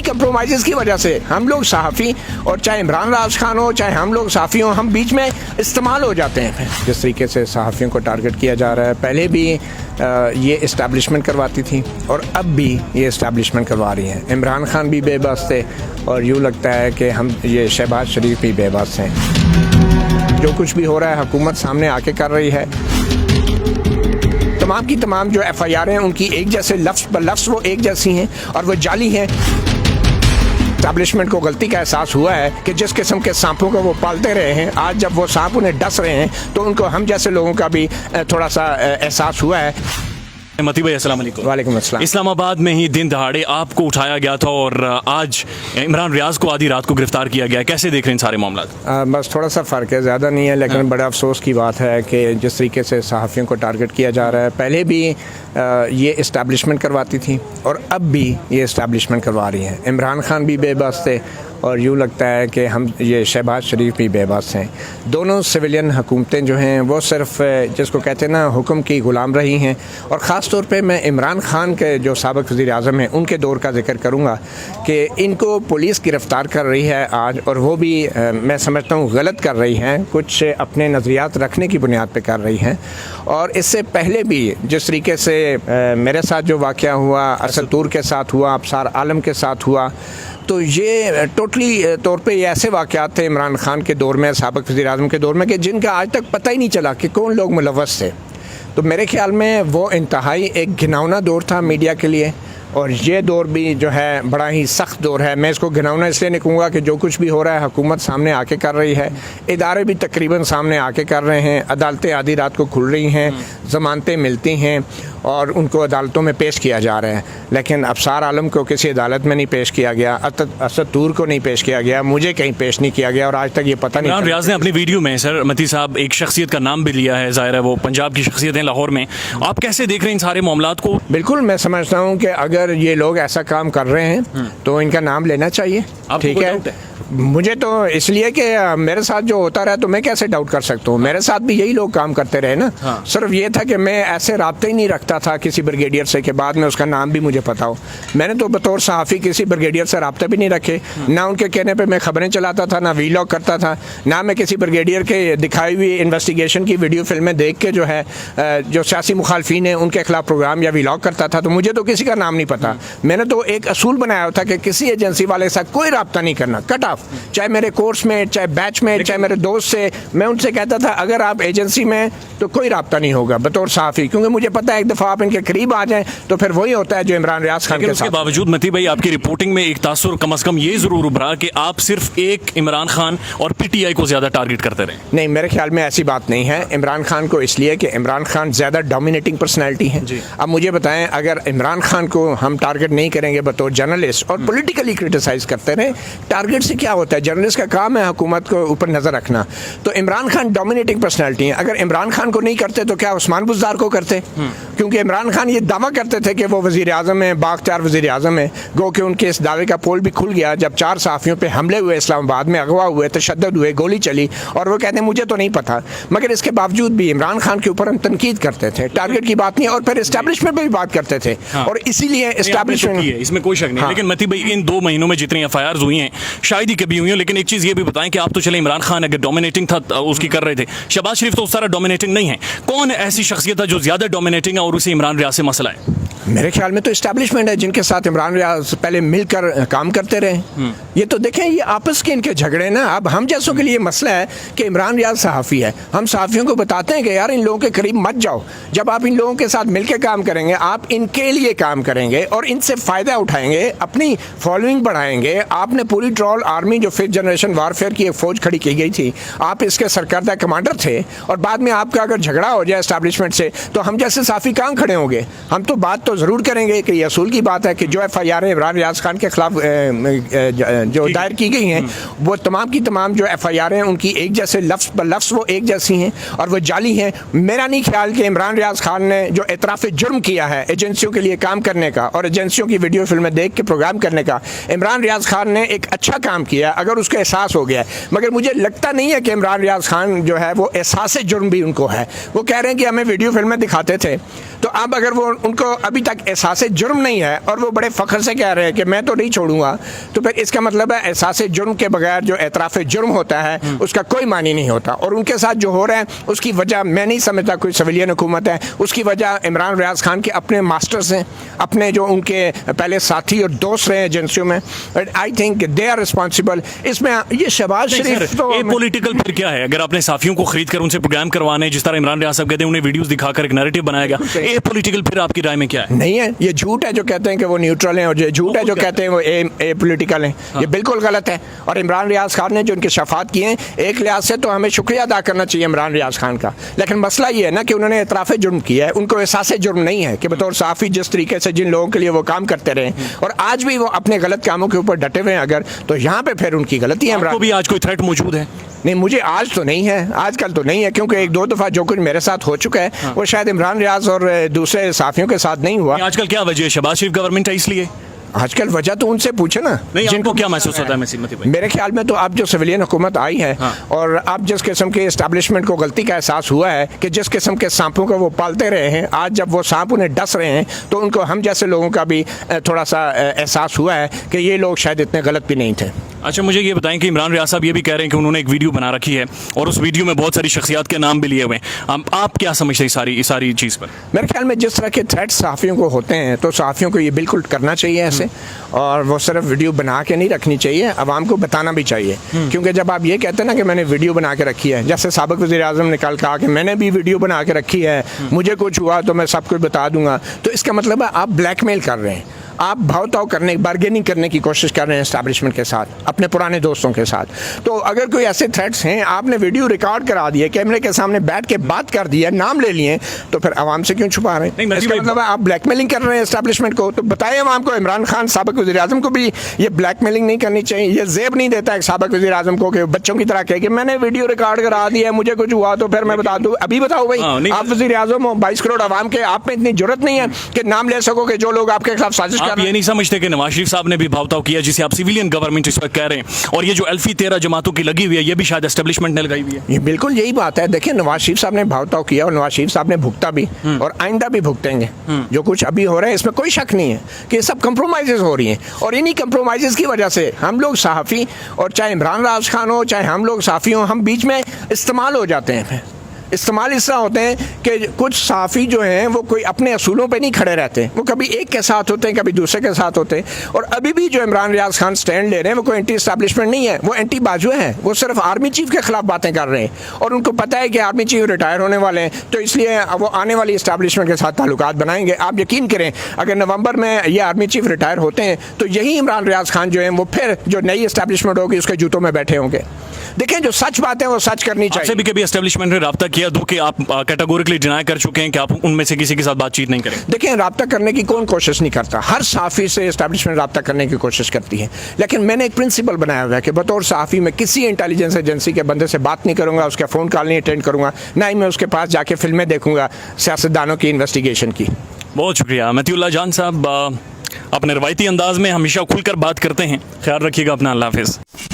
Compromise की वजह से हम लोग सहाफ़ी और चाहे इमरान राज खान हो चाहे हम लोग सहाफ़ी हो, हम बीच में इस्तेमाल हो जाते हैं। जिस तरीके से सहाफ़ियों को टारगेट किया जा रहा है, पहले भी ये इस्टेब्लिशमेंट करवाती थी और अब भी ये इस्टेब्लिशमेंट करवा रही हैं। इमरान खान भी बेबस थे और यूँ लगता है कि हम ये शहबाज शरीफ भी बेबस हैं। जो कुछ भी हो रहा है हुकूमत सामने आके कर रही है। तमाम की तमाम जो FIR हैं उनकी एक जैसे लफ्ज़ ब लफ्ज़ वो एक जैसी हैं और वो जाली हैं। एस्टैब्लिशमेंट को गलती का एहसास हुआ है कि जिस किस्म के सांपों को वो पालते रहे हैं, आज जब वो सांप उन्हें डस रहे हैं तो उनको हम जैसे लोगों का भी थोड़ा सा एहसास हुआ है। मती भाई अस्सलाम वालेकुम। वालेकुम अस्सलाम। इस्लामाबाद में ही दिन दहाड़े आपको उठाया गया था और आज इमरान रियाज को आधी रात को गिरफ्तार किया गया। कैसे देख रहे हैं सारे मामला? बस थोड़ा सा फ़र्क है, ज़्यादा नहीं है, लेकिन बड़ा अफसोस की बात है कि जिस तरीके से सहाफ़ियों को टारगेट किया जा रहा है, पहले भी ये इस्टेब्लिशमेंट करवाती थी और अब भी ये इस्टेब्लिशमेंट करवा रही हैं। इमरान खान भी बेबस थे और यूँ लगता है कि हम ये शहबाज शरीफ भी बेबस हैं। दोनों सिविलियन हुकूमतें जो हैं वो सिर्फ जिसको कहते हैं ना हुक्म की ग़ुलाम रही हैं। और ख़ास तौर पे मैं इमरान खान के जो साबिक़ वज़ीर-ए-आज़म हैं उनके दौर का जिक्र करूँगा कि इनको पुलिस गिरफ़्तार कर रही है आज, और वो भी मैं समझता हूँ गलत कर रही हैं, कुछ अपने नज़रियात रखने की बुनियाद पर कर रही हैं। और इससे पहले भी जिस तरीके से मेरे साथ जो वाक़या हुआ, असद तूर के साथ हुआ, अबसार आलम के साथ हुआ, तो ये टोटली तौर पे ये ऐसे वाक़यात थे इमरान खान के दौर में, साबिक़ वज़ीर-ए-आज़म के दौर में, कि जिनका आज तक पता ही नहीं चला कि कौन लोग मुलव्वस थे। तो मेरे ख़्याल में वो इंतहाई एक घिनौना दौर था मीडिया के लिए, और ये दौर भी जो है बड़ा ही सख्त दौर है। मैं इसको घिनौना इसलिए नहीं कहूँगा कि जो कुछ भी हो रहा है हुकूमत सामने आके कर रही है, इदारे भी तकरीबन सामने आके कर रहे हैं, अदालतें आधी रात को खुल रही हैं, ज़मानतें मिलती हैं और उनको अदालतों में पेश किया जा रहा है। लेकिन अबसार आलम को किसी अदालत में नहीं पेश किया गया, असद तूर को नहीं पेश किया गया, मुझे कहीं पेश नहीं किया गया, और आज तक ये पता नहीं। इमरान रियाज ने अपनी वीडियो में सर मती साहब एक शख्सियत का नाम भी लिया है, ज़ाहिर है वो पंजाब की शख्सियत है लाहौर में। आप कैसे देख रहे हैं इन सारे मामलात को? बिल्कुल, मैं समझता हूँ कि अगर ये लोग ऐसा काम कर रहे हैं तो इनका नाम लेना चाहिए। ठीक है, मुझे तो इसलिए कि मेरे साथ जो होता रहा तो मैं कैसे डाउट कर सकता हूँ। मेरे साथ भी यही लोग काम करते रहे ना। सिर्फ ये था कि मैं ऐसे राब्ते ही नहीं रखता था किसी ब्रिगेडियर से कि बाद में उसका नाम भी मुझे पता हो। मैंने तो बतौर सहाफ़ी किसी ब्रिगेडियर से राब्ते भी नहीं रखे, ना उनके कहने पे मैं खबरें चलाता था, ना वीलॉग करता था, ना मैं किसी ब्रिगेडियर के दिखाई हुई इन्वेस्टिगेशन की वीडियो फिल्में देख के जो है जो सियासी मुखालफिन हैं उनके खिलाफ प्रोग्राम या वीलॉग करता था। तो मुझे तो किसी का नाम नहीं पता। मैंने तो एक असूल बनाया था कि किसी एजेंसी वाले से कोई राब्ता नहीं करना, कट ऑफ। चाहे मेरे कोर्स में, चाहे बैच में, चाहे मेरे दोस्त से, मैं उनसे कहता था अगर आप एजेंसी में तो कोई राब्ता नहीं होगा बतौर सहाफ़ी, क्योंकि मुझे पता है एक दफ़ा आप इनके करीब आ जाएं तो फिर वही होता है जो इमरान रियाज खान के साथ। उसके बावजूद मती भाई आपकी रिपोर्टिंग में एक तासुर कम अज़ कम ये ज़रूर उभरा कि आप सिर्फ एक इमरान खान और PTI को ज़्यादा टारगेट करते रहे। नहीं, मेरे ख्याल में ऐसी बात नहीं है। इमरान खान को इसलिए कि इमरान खान ज़्यादा डोमिनेटिंग पर्सनैलिटी है। अब मुझे बताएं, अगर इमरान खान को हम टारगेट नहीं करेंगे बतौर जर्नलिस्ट और पॉलिटिकली क्रिटिसाइज करते रहे, टारगेट से क्या होता है? जर्नलिस्ट का काम है हुकूमत को ऊपर नज़र रखना। तो इमरान खान डोमिनेटिंग पर्सनैलिटी है। अगर इमरान खान को नहीं करते तो क्या उस्मान बुज़दार को करते? क्योंकि इमरान खान ये दावा करते थे कि वो वज़ीर-ए-आज़म है, बाख्तियार वज़ीर-ए-आज़म है। गो कि उनके इस दावे का पोल भी खुल गया जब 4 सहाफ़ियों पे हमले हुए, इस्लामाबाद में अगवा हुए, तशद्दुद हुए, गोली चली, और वो कहते हैं मुझे तो नहीं पता। मगर इसके बावजूद भी इमरान खान के ऊपर हम तनकीद करते थे, टारगेट की बात नहीं, और फिर इस्टेब्लिशमेंट पर भी बात करते थे। और इसीलिए इस्टेब्लिशमेंट, इसमें कोई शक नहीं। लेकिन मती भाई इन 2 महीनों में जितनी FIRs हुई हैं, शायद ही कभी हुई हैं, लेकिन एक चीज़ ये भी बताएं कि आप तो चले इमरान खान अगर डोमिनेटिंग था उसकी कर रहे थे, शहबाज शरीफ तो उस तरह डोमिनेटिंग नहीं है। कौन ऐसी शख्सियत है जो ज़्यादा डोमिनेटिंग है और उसे इमरान रियाज से मसला है? मेरे ख्याल में तो इस्टेब्लिशमेंट है जिनके साथ इमरान रियाज पहले मिलकर काम करते रहे। ये तो देखें, ये आपस के इनके झगड़े ना। अब हम जैसों के लिए मसला है कि इमरान रियाज सहाफ़ी है, हम सहाफ़ियों को बताते हैं कि यार इन लोगों के करीब मत जाओ। जब आप इन लोगों के साथ मिलकर काम करेंगे, आप इनके लिए काम करेंगे और इनसे फ़ायदा उठाएंगे, अपनी फॉलोइंग बढ़ाएंगे। आपने पूरी ट्रोल आर्मी जो 5th जनरेशन वारफेयर की एक फ़ौज खड़ी की गई थी, आप इसके सरकर्दा कमांडर थे, और बाद में आपका अगर झगड़ा हो जाए इस्टेब्लिशमेंट से तो हम जैसे सहाफ़ी कहाँ खड़े होंगे? हम तो बात तो ज़रूर करेंगे कि ये असूल की बात है कि जो FIR इमरान रियाज खान के खिलाफ जो दायर की गई हैं वो तमाम की तमाम जो FIR हैं उनकी एक जैसे लफ्ज़ ब लफ्ज़ वो एक जैसी हैं और वो जाली हैं। मेरा नहीं ख्याल कि इमरान रियाज खान ने जो एतराफ़ जुर्म किया है एजेंसियों के लिए काम करने का और एजेंसियों की वीडियो फिल्में देख के प्रोग्राम करने का, इमरान रियाज खान ने एक अच्छा काम किया अगर उसको एहसास हो गया है। मगर मुझे लगता नहीं है कि इमरान रियाज खान जो है वो एहसास जुर्म भी उनको है। वो कह रहे हैं कि हमें वीडियो फिल्में दिखाते थे, तो अब अगर वो उनको अभी तक एहसास जुर्म नहीं है और वो बड़े फ़ख्र से कह रहे हैं कि मैं तो नहीं छोड़ूंगा, तो फिर इसका मतलब है एहसास जुर्म के बगैर जो एतराफ़ जुर्म होता है उसका कोई मानी नहीं होता। और उनके साथ जो हो रहा है उसकी वजह मैं नहीं समझता कोई सिविलियन हुकूमत है, उसकी वजह इमरान रियाज खान के अपने मास्टर्स हैं, अपने जो उनके पहले साथी और दोस्त रहे एजेंसियों में। I think they are responsible. इसमें ये शहबाज शरीफ तो पॉलिटिकल फिर क्या है? अगर आपने साफियों को खरीद कर उनसे प्रोग्राम करवाने, जिस तरह इमरान रियाज साहब कहते हैं, उन्हें वीडियोस दिखाकर एक नैरेटिव बनाया गया, ये पॉलिटिकल फिर आपकी राय में क्या है? नहीं है, ये झूठ है जो कहते हैं कि वो न्यूट्रल हैं, और ये झूठ है जो कहते हैं वो ए पॉलिटिकल हैं। ये बिल्कुल गलत है। और इमरान रियाज खान ने जो उनके शफात किए हैं, एक लिहाज से तो हमें शुक्रिया अदा करना चाहिए इमरान रियाज खान का, लेकिन मसला ये है ना कि उन्होंने एतराफ़ जुर्म किया है, उनको एहसास जुर्म नहीं है कि बतौर साफ़ी जिस तरीके से जिन लोगों के लिए वो काम करते रहे और आज भी वो अपने गलत कामों के ऊपर डटे हुए हैं अगर, तो यहाँ पे फिर उनकी गलती है। आपको भी आज कोई थ्रेट मौजूद है? नहीं, मुझे आज तो नहीं है, आजकल तो नहीं है, क्योंकि एक दो दफ़ा जो कुछ मेरे साथ हो चुका है वो शायद इमरान रियाज और दूसरे साफियों के साथ नहीं हुआ। आजकल क्या वजह है? शहबाज शरीफ गवर्नमेंट है इसलिए? आजकल वजह तो उनसे पूछे ना। नहीं, जिनको क्या महसूस होता है मती भाई? मेरे ख्याल में तो अब जो सिविलियन हुकूमत आई है और अब जिस किस्म के एस्टैब्लिशमेंट को गलती का एहसास हुआ है कि जिस किस्म के सांपों को वो पालते रहे हैं, आज जब वो सांप उन्हें डस रहे हैं तो उनको हम जैसे लोगों का भी थोड़ा सा एहसास हुआ है कि ये लोग शायद इतने गलत भी नहीं थे। अच्छा, मुझे ये बताएं कि इमरान रियाज साहब ये भी कह रहे हैं कि उन्होंने एक वीडियो बना रखी है और उस वीडियो में बहुत सारी शख्सियात के नाम भी लिए हुए हैं। आप क्या समझते हैं इस सारी चीज़ पर? मेरे ख्याल में जिस तरह के थ्रेट्स सहाफ़ियों को होते हैं तो सहाफ़ियों को ये बिल्कुल करना चाहिए ऐसे, और वो सिर्फ वीडियो बना के नहीं रखनी चाहिए, आवाम को बताना भी चाहिए। क्योंकि जब आप ये कहते हैं ना कि मैंने वीडियो बना के रखी है, जैसे साबिक़ वज़ीर-ए-आज़म ने कल कहा कि मैंने भी वीडियो बना के रखी है, मुझे कुछ हुआ तो मैं सब कुछ बता दूंगा, तो इसका मतलब है आप ब्लैकमेल कर रहे हैं, आप भाव ताव करने, बार्गेनिंग करने की कोशिश कर रहे हैं एस्टैब्लिशमेंट के साथ, अपने पुराने दोस्तों के साथ। तो अगर कोई ऐसे थ्रेट्स हैं, आपने वीडियो रिकॉर्ड करा दिए, कैमरे के सामने बैठ के बात कर दी है, नाम ले लिए, तो फिर आवाम से क्यों छुपा रहे हैं? इसका मतलब है आप ब्लैकमेलिंग कर रहे हैं एस्टैब्लिशमेंट को। तो बताइए आवाम को, इमरान खान साबिक़ वज़ीर-ए-आज़म को भी ये ब्लैकमेलिंग नहीं करनी चाहिए। ये ज़ेब नहीं देता है साबिक़ वज़ीर-ए-आज़म को कि बच्चों की तरह कहे कि मैंने वीडियो रिकॉर्ड करा दिया है, मुझे कुछ हुआ तो फिर मैं बता दूँ। अभी बताओ भाई, आप वज़ीर-ए-आज़म हो, 22 करोड़ आवाम के, आप में इतनी जरूरत नहीं है कि नाम ले सको कि जो लोग आपके खिलाफ साजिश कर रहे हैं। ये नहीं समझते कि नवाज शरीफ साहब ने भी भावताव किया, जिसे आप सिविलियन गवर्नमेंट इस वक्त कह रहे हैं, और ये जो अल्फी 13 जमातों की लगी हुई है, ये भी शायद एस्टेब्लिशमेंट ने लगाई हुई है? ये बिल्कुल यही बात है। देखिए, नवाज शरीफ साहब ने भावताव किया और नवाज शरीफ साहब ने भुगता भी और आइंदा भी भुगतेंगे। जो कुछ अभी हो रहा है इसमें कोई शक नहीं है कि सब कंप्रोमाइज़ हो रही हैं, और इन्हीं कंप्रोमाइज़ की वजह से हम लोग सहाफ़ी, और चाहे इमरान रियाज खान हो चाहे हम लोग सहाफ़ी हों, हम बीच में इस्तेमाल हो जाते हैं। इस्तेमाल इस तरह होते हैं कि कुछ सहाफ़ी जो हैं वो कोई अपने असूलों पे नहीं खड़े रहते, वो कभी एक के साथ होते हैं, कभी दूसरे के साथ होते हैं। और अभी भी जो इमरान रियाज खान स्टैंड ले रहे हैं वो कोई एंटी इस्टेब्लिशमेंट नहीं है, वो एंटी बाजू हैं। वो सिर्फ आर्मी चीफ के खिलाफ बातें कर रहे हैं और उनको पता है कि आर्मी चीफ रिटायर होने वाले हैं, तो इसलिए वो आने वाली इस्टेब्लिशमेंट के साथ ताल्लुकात बनाएंगे। आप यकीन करें, अगर नवंबर में ये आर्मी चीफ रिटायर होते हैं तो यही इमरान रियाज खान जो है वो फिर जो नई इस्टेब्लिशमेंट होगी उसके जूतों में बैठे होंगे। देखें, जो सच बात है वो सच करनी चाहिए। आपसे भी कभी एस्टेब्लिशमेंट ने रब्ता किया, दो कि आप कैटेगोरिकली डिनाई कर चुके हैं कि आप उनमें से किसी के साथ बातचीत नहीं करें? देखें, रब्ता करने की कौन कोशिश नहीं करता, हर सहाफ़ी से एस्टेब्लिशमेंट रब्ता करने की कोशिश करती है, लेकिन मैंने एक प्रिंसिपल बनाया हुआ है कि बतौर सहाफ़ी मैं किसी इंटेलिजेंस एजेंसी के बंदे से बात नहीं करूँगा, उसका फ़ोन कॉल नहीं अटेंड करूँगा, ना ही मैं उसके पास जाके फिल्में देखूँगा सियासतदानों की इन्वेस्टिगेशन की। बहुत शुक्रिया मतीउल्लाह जान साहब, अपने रवायती अंदाज में हमेशा खुलकर बात करते हैं। ख्याल रखिएगा अपना। अल्लाह हाफ़िज़।